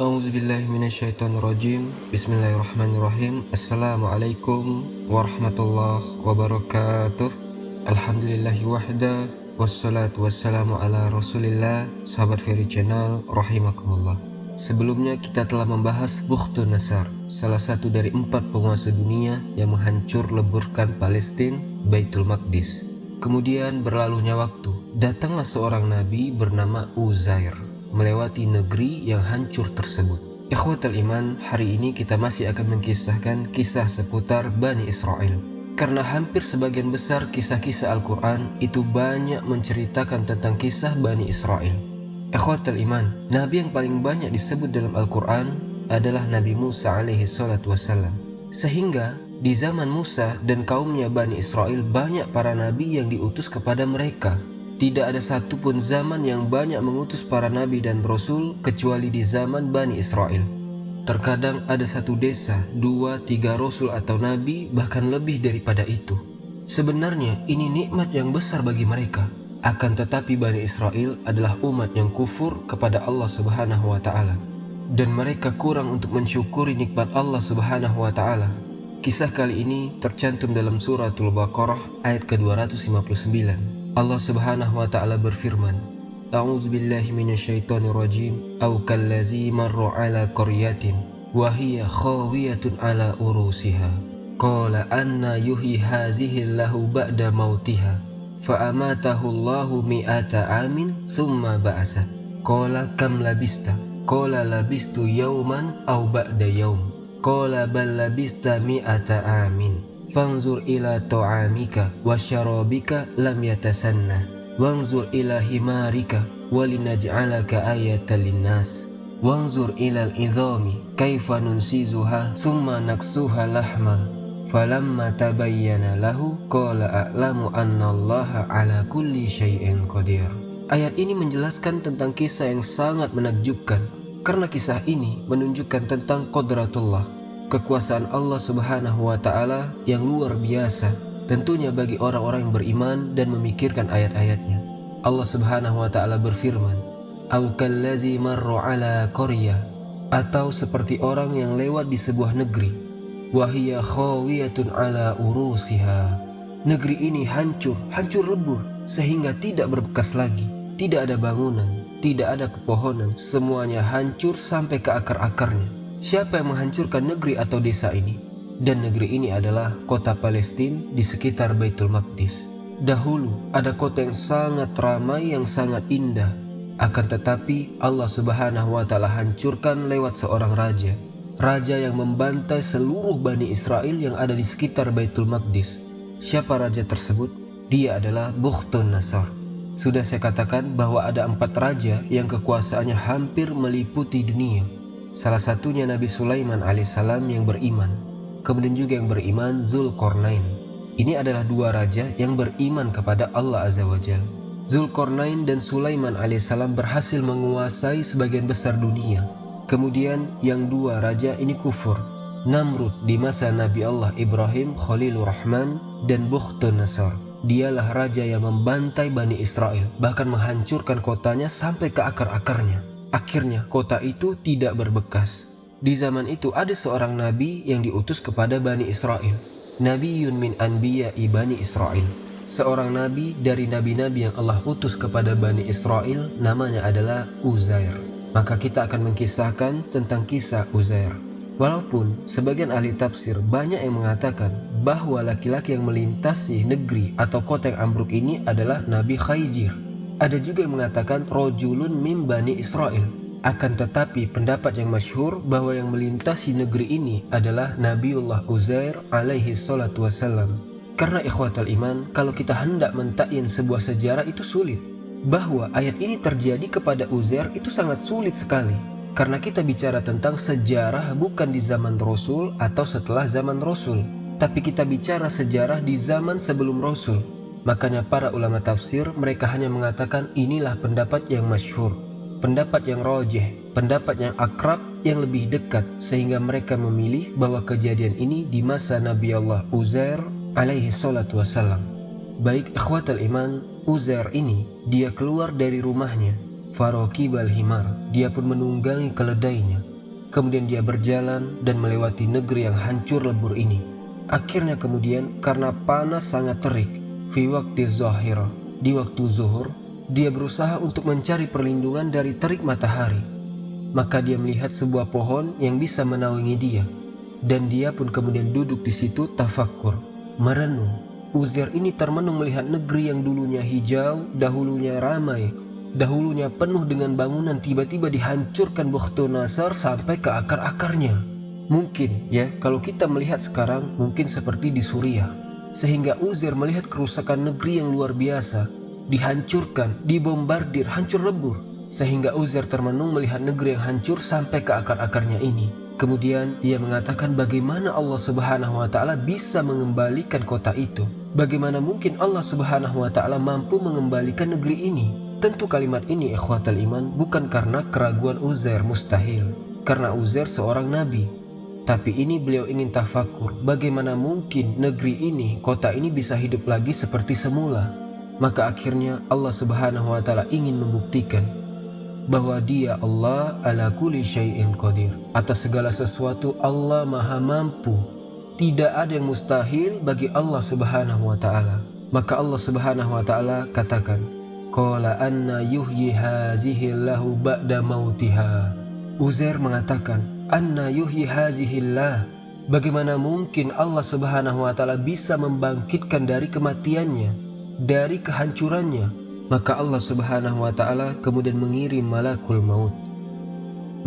A'udzubillahiminasyaitonirrajim. Bismillahirrahmanirrahim. Assalamualaikum warahmatullahi wabarakatuh. Alhamdulillahi wahda, wassalatu wassalamu ala rasulillah. Sahabat Fairy Channel, rahimakumullah. Sebelumnya kita telah membahas Bukhtun Nasar, salah satu dari 4 penguasa dunia yang menghancur leburkan Palestina, Baitul Maqdis. Kemudian berlalunya waktu, datanglah seorang nabi bernama Uzair melewati negeri yang hancur tersebut. Ikhwatal iman, hari ini kita masih akan mengisahkan kisah seputar Bani Israel. Karena hampir sebagian besar kisah-kisah Al-Quran itu banyak menceritakan tentang kisah Bani Israel. Ikhwatal iman, nabi yang paling banyak disebut dalam Al-Quran adalah Nabi Musa alaihi salatu wassalam. Sehingga di zaman Musa dan kaumnya Bani Israel banyak para nabi yang diutus kepada mereka. Tidak ada satupun zaman yang banyak mengutus para nabi dan rasul kecuali di zaman Bani Israel. Terkadang ada satu desa, 2-3 rasul atau nabi, bahkan lebih daripada itu. Sebenarnya ini nikmat yang besar bagi mereka. Akan tetapi Bani Israel adalah umat yang kufur kepada Allah Subhanahu wa Ta'ala, dan mereka kurang untuk mensyukuri nikmat Allah Subhanahu wa Ta'ala. Kisah kali ini tercantum dalam suratul Baqarah ayat ke-259. Allah Subhanahu wa Ta'ala berfirman, A'udzubillahi minasyaitonirrajim, Aw kallazi marra ala qaryatin wa hiya khawiyatun ala urusiha qala anna yuhyi hazihi Allahu ba'da mautiha fa amatahu Allahu mi'ata amin thumma ba'asa qala kam labista qala labistu yawman aw ba'da yawm qala bal labista mi'ata amin fanzur ila ta'amika wa syarabika lam yatasanna wanzur ila himarika walinaj'alaka ayatan linnas wanzur ila al-idhami kaifa nunsizuha thumma naksuha lahma falamma tabayyana lahu qala a'lamu anna Allaha ala kulli syai'in qadir. Ayat ini menjelaskan tentang kisah yang sangat menakjubkan, karena kisah ini menunjukkan tentang qudratullah, kekuasaan Allah Subhanahu wa Ta'ala yang luar biasa, tentunya bagi orang-orang yang beriman dan memikirkan ayat-ayatnya. Allah Subhanahu wa Ta'ala berfirman, Aw kallazi marra ala qaryah, atau seperti orang yang lewat di sebuah negeri, wa hiya khawiyatun ala urusiha, negeri ini hancur lebur sehingga tidak berbekas lagi, tidak ada bangunan, tidak ada pepohonan, semuanya hancur sampai ke akar-akarnya. Siapa yang menghancurkan negeri atau desa ini? Dan negeri ini adalah kota Palestina di sekitar Baitul Maqdis. Dahulu ada kota yang sangat ramai, yang sangat indah. Akan tetapi Allah Subhanahu wa Ta'ala hancurkan lewat seorang raja. Raja yang membantai seluruh Bani Israel yang ada di sekitar Baitul Maqdis. Siapa raja tersebut? Dia adalah Bukhtun Nasar. Sudah saya katakan bahwa ada 4 raja yang kekuasaannya hampir meliputi dunia. Salah satunya Nabi Sulaiman alaihissalam yang beriman. Kemudian juga yang beriman Zulkarnain. Ini adalah 2 raja yang beriman kepada Allah Azza wa Jalla. Zulkarnain dan Sulaiman alaihissalam berhasil menguasai sebagian besar dunia. Kemudian yang 2 raja ini kufur. Namrud di masa Nabi Allah Ibrahim Khalilur Rahman, dan Bukhtun Nasar. Dialah raja yang membantai Bani Israel, bahkan menghancurkan kotanya sampai ke akar-akarnya. Akhirnya kota itu tidak berbekas. Di zaman itu ada seorang nabi yang diutus kepada Bani Israel, Nabiyyun min anbiya'i Bani Israel, seorang nabi dari nabi-nabi yang Allah utus kepada Bani Israel, namanya adalah Uzair. Maka kita akan mengisahkan tentang kisah Uzair. Walaupun sebagian ahli tafsir banyak yang mengatakan bahwa laki-laki yang melintasi negeri atau kota yang ambruk ini adalah Nabi Khayjir. Ada juga yang mengatakan rojulun mim Bani Israel. Akan tetapi pendapat yang masyhur bahwa yang melintasi negeri ini adalah Nabiullah Uzair alaihi salatu wassalam. Karena ikhwatal iman, kalau kita hendak mentakyin sebuah sejarah itu sulit. Bahwa ayat ini terjadi kepada Uzair itu sangat sulit sekali. Karena kita bicara tentang sejarah bukan di zaman Rasul atau setelah zaman Rasul, tapi kita bicara sejarah di zaman sebelum Rasul. Makanya para ulama tafsir mereka hanya mengatakan inilah pendapat yang masyhur, pendapat yang rajih, pendapat yang akrab, yang lebih dekat, sehingga mereka memilih bahwa kejadian ini di masa Nabi Allah Uzair alaihi salatu wassalam. Baik ikhwatal iman, Uzair ini dia keluar dari rumahnya, farokibal himar, dia pun menunggangi keledainya, Kemudian dia berjalan dan melewati negeri yang hancur lebur ini. Akhirnya kemudian karena panas sangat terik, fi waqti zahirah, di waktu zuhur, dia berusaha untuk mencari perlindungan dari terik matahari. Maka dia melihat sebuah pohon yang bisa menaungi dia, dan dia pun kemudian duduk di situ tafakkur, merenung. Uzair ini termenung melihat negeri yang dulunya hijau, dahulunya ramai, dahulunya penuh dengan bangunan, tiba-tiba dihancurkan Bukhtunasar sampai ke akar-akarnya. Mungkin ya, kalau kita melihat sekarang mungkin seperti di Suriah, sehingga Uzair melihat kerusakan negeri yang luar biasa, dihancurkan, dibombardir, hancur lebur, sehingga Uzair termenung melihat negeri yang hancur sampai ke akar-akarnya ini. Kemudian dia mengatakan bagaimana Allah Subhanahu wa Ta'ala bisa mengembalikan kota itu. Bagaimana mungkin Allah Subhanahu wa Ta'ala mampu mengembalikan negeri ini? Tentu kalimat ini ikhwatal iman bukan karena keraguan Uzair, mustahil, karena Uzair seorang nabi. Tapi ini beliau ingin tafakur, bagaimana mungkin negeri ini, kota ini bisa hidup lagi seperti semula. Maka akhirnya Allah Subhanahu wa Ta'ala ingin membuktikan bahwa dia Allah ala kulli syai'in qadir, atas segala sesuatu Allah maha mampu. Tidak ada yang mustahil bagi Allah Subhanahu wa Ta'ala. Maka Allah Subhanahu wa Ta'ala katakan, qala anna yuhyi hazihillahu ba'da mautiha. Uzair mengatakan, anna yuhyi hazihillah, bagaimana mungkin Allah Subhanahu wa Ta'ala bisa membangkitkan dari kematiannya, dari kehancurannya. Maka Allah Subhanahu wa Ta'ala kemudian mengirim malakul maut.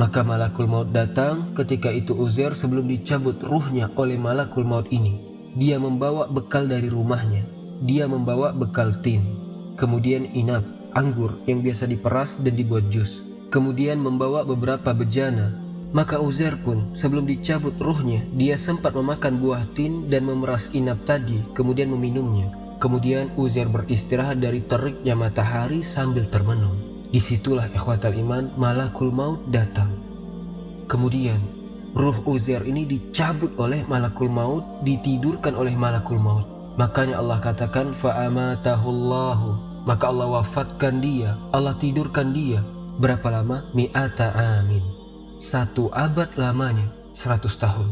Maka malakul maut datang. Ketika itu Uzair sebelum dicabut ruhnya oleh malakul maut ini, dia membawa bekal dari rumahnya. Dia membawa bekal tin, kemudian inab, anggur yang biasa diperas dan dibuat jus, kemudian membawa beberapa bejana. Maka Uzair pun sebelum dicabut ruhnya, dia sempat memakan buah tin dan memeras inab tadi, kemudian meminumnya. Kemudian Uzair beristirahat dari teriknya matahari sambil termenung. Disitulah ikhwatal iman malakul maut datang. Kemudian ruh Uzair ini dicabut oleh malakul maut, ditidurkan oleh malakul maut. Makanya Allah katakan fa'amatahullahu, maka Allah wafatkan dia, Allah tidurkan dia. Berapa lama? Mi'ata amin, 1 abad lamanya, 100 tahun.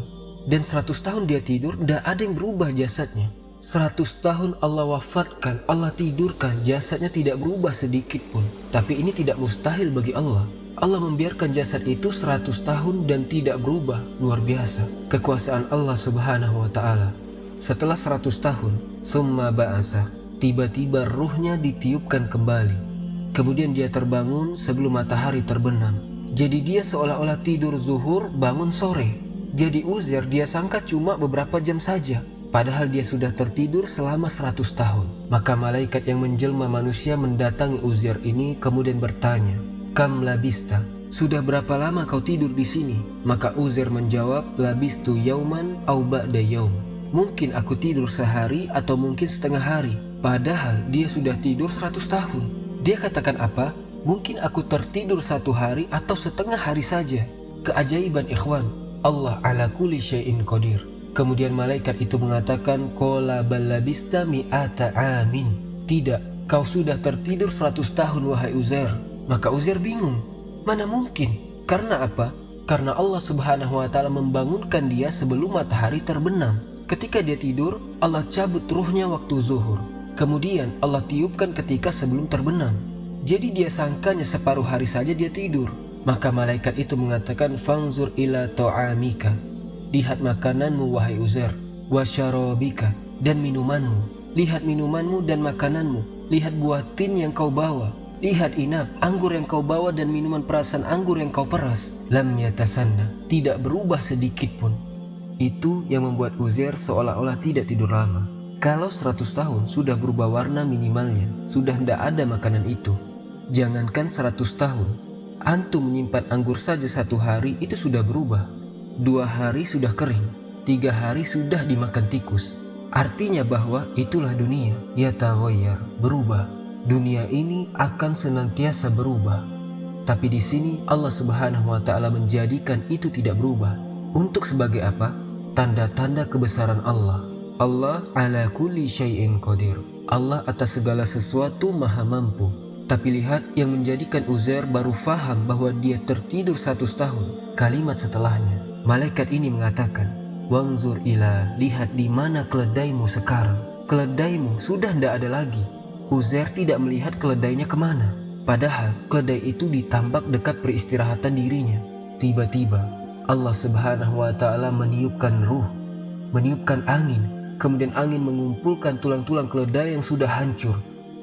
Dan 100 tahun dia tidur, tidak ada yang berubah jasadnya. 100 tahun Allah wafatkan, Allah tidurkan, jasadnya tidak berubah sedikit pun. Tapi ini tidak mustahil bagi Allah. Allah membiarkan jasad itu 100 tahun dan tidak berubah. Luar biasa kekuasaan Allah Subhanahu wa Ta'ala. Setelah 100 tahun, summa ba'asa, tiba-tiba ruhnya ditiupkan kembali. Kemudian dia terbangun sebelum matahari terbenam. Jadi dia seolah-olah tidur zuhur, bangun sore. Jadi Uzair dia sangka cuma beberapa jam saja, padahal dia sudah tertidur selama 100 tahun. Maka malaikat yang menjelma manusia mendatangi Uzair ini kemudian bertanya, kam labista, sudah berapa lama kau tidur di sini? Maka Uzair menjawab, labistu yauman au ba'da yaum. Mungkin aku tidur sehari atau mungkin setengah hari. Padahal dia sudah tidur 100 tahun. Dia katakan apa? Mungkin aku tertidur 1 hari atau setengah hari saja. Keajaiban ikhwan, Allah ala kulli syai'in qadir. Kemudian malaikat itu mengatakan, qala bal labista mi'ata amin. Tidak, kau sudah tertidur 100 tahun wahai Uzair. Maka Uzair bingung, mana mungkin? Karena apa? Karena Allah Subhanahu wa Ta'ala membangunkan dia sebelum matahari terbenam. Ketika dia tidur, Allah cabut ruhnya waktu zuhur. Kemudian Allah tiupkan ketika sebelum terbenam. Jadi dia sangkanya separuh hari saja dia tidur. Maka malaikat itu mengatakan, fanzur ila ta'amika, lihat makananmu wahai Uzair, wa syarabika, dan minumanmu. Lihat minumanmu dan makananmu. Lihat buah tin yang kau bawa. Lihat inab, anggur yang kau bawa dan minuman perasan anggur yang kau peras. Lam yatasanna, tidak berubah sedikit pun. Itu yang membuat Uzair seolah-olah tidak tidur lama. Kalau 100 tahun sudah berubah warna minimalnya, sudah tidak ada makanan itu. Jangankan 100 tahun, antum menyimpan anggur saja 1 hari itu sudah berubah. 2 hari sudah kering, 3 hari sudah dimakan tikus. Artinya bahwa itulah dunia, yataghayyar, berubah. Dunia ini akan senantiasa berubah. Tapi di sini Allah Subhanahu wa Ta'ala menjadikan itu tidak berubah. Untuk sebagai apa? Tanda-tanda kebesaran Allah. Allah ala kulli syai'in qadir. Allah atas segala sesuatu maha mampu. Tapi lihat yang menjadikan Uzair baru faham bahwa dia tertidur 100 tahun. Kalimat setelahnya, malaikat ini mengatakan, "Wangzur ila, lihat di mana keledaimu sekarang. Keledaimu sudah tidak ada lagi." Uzair tidak melihat keledainya kemana. Padahal keledai itu ditambak dekat peristirahatan dirinya. Tiba-tiba Allah Subhanahu wa Ta'ala meniupkan ruh, meniupkan angin. Kemudian angin mengumpulkan tulang-tulang keledai yang sudah hancur.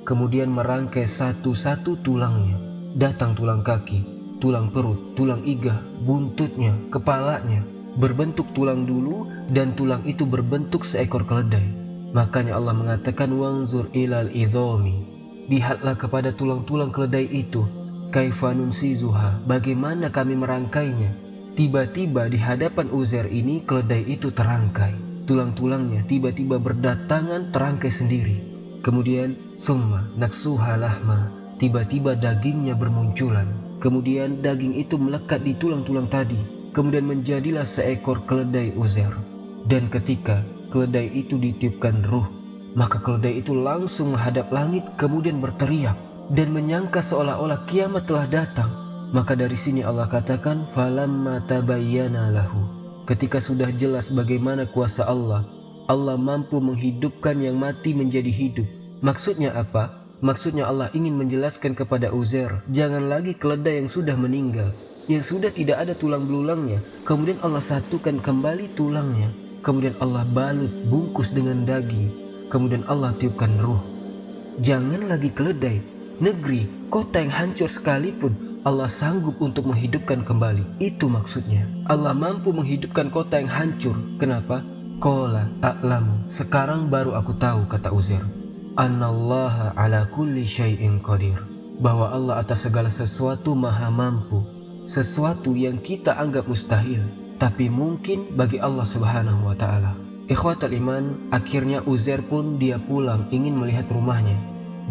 Kemudian merangkai satu-satu tulangnya. Datang tulang kaki, tulang perut, tulang iga, buntutnya, kepalanya. Berbentuk tulang dulu dan tulang itu berbentuk seekor keledai. Makanya Allah mengatakan wangzur ilal idhomi. Lihatlah kepada tulang-tulang keledai itu. Kaifa nunsizuha, bagaimana kami merangkainya. Tiba-tiba di hadapan Uzair ini keledai itu terangkai. Tulang-tulangnya tiba-tiba berdatangan terangkai sendiri. Kemudian summa naksuha lahma, tiba-tiba dagingnya bermunculan. Kemudian daging itu melekat di tulang-tulang tadi. Kemudian menjadilah seekor keledai Uzair. Dan ketika keledai itu ditiupkan ruh, maka keledai itu langsung menghadap langit kemudian berteriak dan menyangka seolah-olah kiamat telah datang. Maka dari sini Allah katakan falamma tabayyana lahu. Ketika sudah jelas bagaimana kuasa Allah, Allah mampu menghidupkan yang mati menjadi hidup. Maksudnya apa? Maksudnya Allah ingin menjelaskan kepada Uzair, jangan lagi keledai yang sudah meninggal, yang sudah tidak ada tulang belulangnya, kemudian Allah satukan kembali tulangnya. Kemudian Allah balut, bungkus dengan daging. Kemudian Allah tiupkan ruh. Jangan lagi keledai, negeri, kota yang hancur sekalipun Allah sanggup untuk menghidupkan kembali. Itu maksudnya. Allah mampu menghidupkan kota yang hancur. Kenapa? Qala a'lamu, sekarang baru aku tahu, kata Uzair, annallaha ala kulli syai'in qadir, bahwa Allah atas segala sesuatu maha mampu. Sesuatu yang kita anggap mustahil, tapi mungkin bagi Allah Subhanahu wa Ta'ala. Ikhwatal iman, akhirnya Uzair pun dia pulang ingin melihat rumahnya.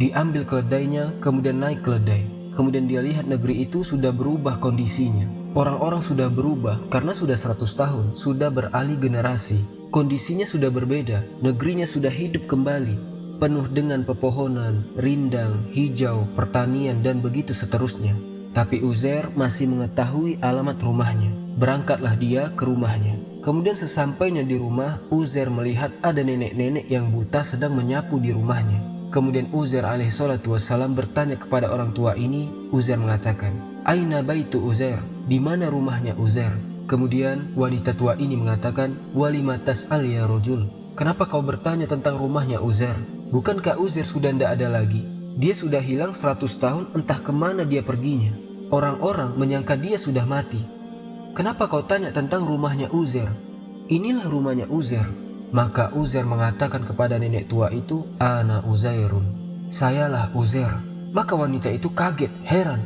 Diambil keledainya, kemudian naik keledai. Kemudian dia lihat negeri itu sudah berubah kondisinya. Orang-orang sudah berubah karena sudah 100 tahun, sudah beralih generasi. Kondisinya sudah berbeda, negerinya sudah hidup kembali, penuh dengan pepohonan, rindang, hijau, pertanian, dan begitu seterusnya. Tapi Uzair masih mengetahui alamat rumahnya. Berangkatlah dia ke rumahnya. Kemudian sesampainya di rumah, Uzair melihat ada nenek-nenek yang buta sedang menyapu di rumahnya. Kemudian Uzair alaihissalatu wassalam bertanya kepada orang tua ini. Uzair mengatakan, Aina baitu Uzair, di mana rumahnya Uzair? Kemudian wanita tua ini mengatakan, Walima tas'al ya rajul, kenapa kau bertanya tentang rumahnya Uzair? Bukankah Uzair sudah tidak ada lagi? Dia sudah hilang 100 tahun, entah kemana dia perginya. Orang-orang menyangka dia sudah mati. Kenapa kau tanya tentang rumahnya Uzair? Inilah rumahnya Uzair. Maka Uzair mengatakan kepada nenek tua itu, Ana Uzairun, sayalah Uzair. Maka wanita itu kaget, heran.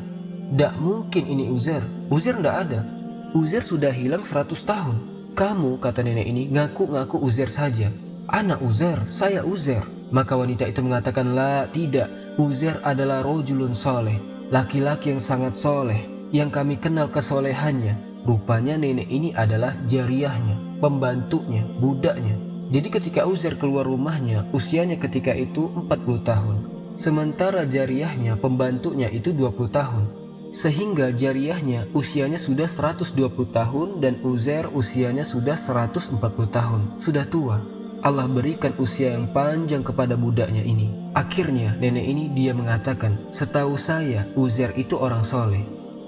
Tidak mungkin ini Uzair. Uzair tidak ada. Uzair sudah hilang 100 tahun. Kamu, kata nenek ini, ngaku-ngaku Uzair saja. Ana Uzair, saya Uzair. Maka wanita itu mengatakan, La, tidak. Uzair adalah rojulun soleh, laki-laki yang sangat soleh, yang kami kenal kesolehannya. Rupanya nenek ini adalah jariyahnya, pembantunya, budaknya. Jadi ketika Uzair keluar rumahnya, usianya ketika itu 40 tahun. Sementara jariyahnya, pembantunya itu 20 tahun. Sehingga jariyahnya usianya sudah 120 tahun dan Uzair usianya sudah 140 tahun. Sudah tua. Allah berikan usia yang panjang kepada budaknya ini. Akhirnya nenek ini dia mengatakan, setahu saya Uzair itu orang soleh.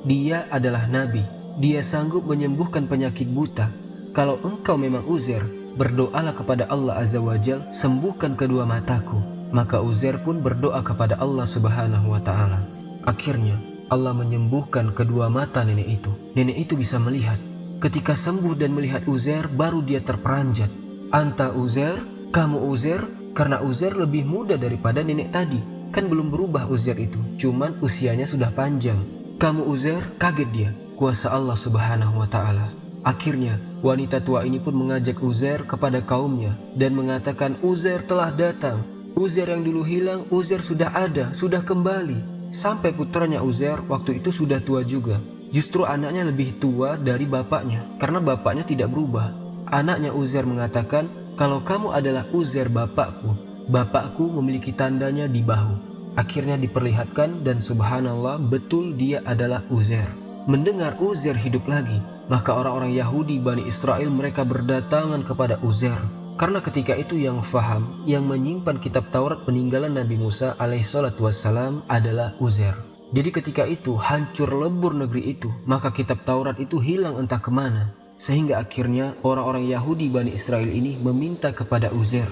Dia adalah nabi. Dia sanggup menyembuhkan penyakit buta. Kalau engkau memang Uzair, berdoalah kepada Allah Azza wa Jal, sembuhkan kedua mataku. Maka Uzair pun berdoa kepada Allah Subhanahu wa Ta'ala. Akhirnya Allah menyembuhkan kedua mata nenek itu. Nenek itu bisa melihat. Ketika sembuh dan melihat Uzair, baru dia terperanjat. Anta Uzair, kamu Uzair, karena Uzair lebih muda daripada nenek tadi. Kan belum berubah Uzair itu, cuman usianya sudah panjang. Kamu Uzair, kaget dia. Kuasa Allah Subhanahu wa Ta'ala. Akhirnya wanita tua ini pun mengajak Uzair kepada kaumnya dan mengatakan, Uzair telah datang. Uzair yang dulu hilang, Uzair sudah ada, sudah kembali. Sampai putranya Uzair waktu itu sudah tua juga. Justru anaknya lebih tua dari bapaknya, karena bapaknya tidak berubah. Anaknya Uzair mengatakan, kalau kamu adalah Uzair bapakku, bapakku memiliki tandanya di bahu. Akhirnya diperlihatkan dan subhanallah betul dia adalah Uzair. Mendengar Uzair hidup lagi, maka orang-orang Yahudi Bani Israel mereka berdatangan kepada Uzair. Karena ketika itu yang faham, yang menyimpan kitab Taurat peninggalan Nabi Musa alaihissalatu wassalam adalah Uzair. Jadi ketika itu hancur lebur negeri itu, maka kitab Taurat itu hilang entah kemana. Sehingga akhirnya orang-orang Yahudi Bani Israel ini meminta kepada Uzair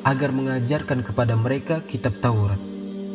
agar mengajarkan kepada mereka kitab Taurat.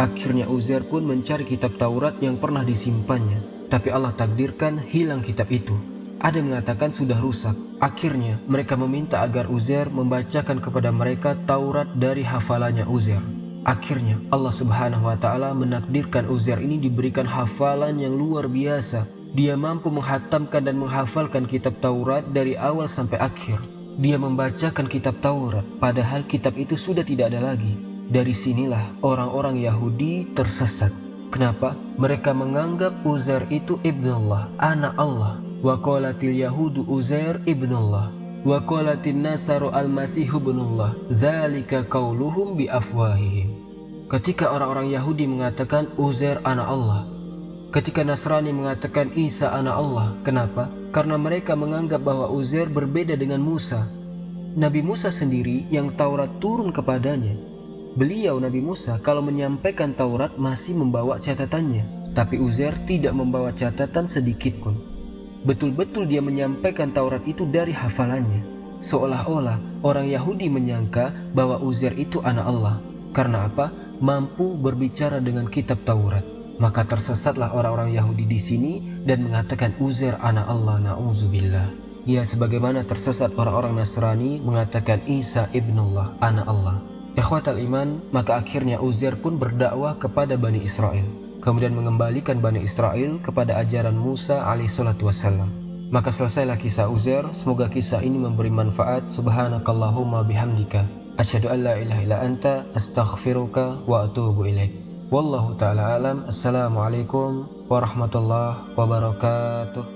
Akhirnya Uzair pun mencari kitab Taurat yang pernah disimpannya, tapi Allah takdirkan hilang kitab itu. Ada yang mengatakan sudah rusak. Akhirnya mereka meminta agar Uzair membacakan kepada mereka Taurat dari hafalannya Uzair. Akhirnya Allah Subhanahu wa Ta'ala menakdirkan Uzair ini diberikan hafalan yang luar biasa. Dia mampu menghatamkan dan menghafalkan kitab Taurat dari awal sampai akhir. Dia membacakan kitab Taurat, padahal kitab itu sudah tidak ada lagi. Dari sinilah orang-orang Yahudi tersesat. Kenapa? Mereka menganggap Uzair itu ibnullah, anak Allah. Wa qalatil yahudu Uzair ibnullah, wa qalatin nasaru al-masihu ibnullah, zalika qauluhum bi afwahihim. Ketika orang-orang Yahudi mengatakan Uzair anak Allah, ketika Nasrani mengatakan Isa anak Allah, kenapa? Karena mereka menganggap bahwa Uzair berbeda dengan Musa. Nabi Musa sendiri yang Taurat turun kepadanya. Beliau Nabi Musa kalau menyampaikan Taurat masih membawa catatannya, tapi Uzair tidak membawa catatan sedikit pun. Betul-betul dia menyampaikan Taurat itu dari hafalannya. Seolah-olah orang Yahudi menyangka bahwa Uzair itu anak Allah. Karena apa? Mampu berbicara dengan kitab Taurat. Maka tersesatlah orang-orang Yahudi di sini dan mengatakan Uzair anak Allah, na'udzubillah. Ya, sebagaimana tersesat orang-orang Nasrani mengatakan Isa ibnullah, anak Allah. Ikhwatal iman, maka akhirnya Uzair pun berdakwah kepada Bani Israel, kemudian mengembalikan Bani Israel kepada ajaran Musa alaihissalatu wassalam. Maka selesailah kisah Uzair. Semoga kisah ini memberi manfaat. Subhanakallahumma bihamdika asyhadu an la ilaha illa anta astaghfiruka wa atubu ilaik. Wallahu ta'ala alam. Assalamualaikum warahmatullahi wabarakatuh.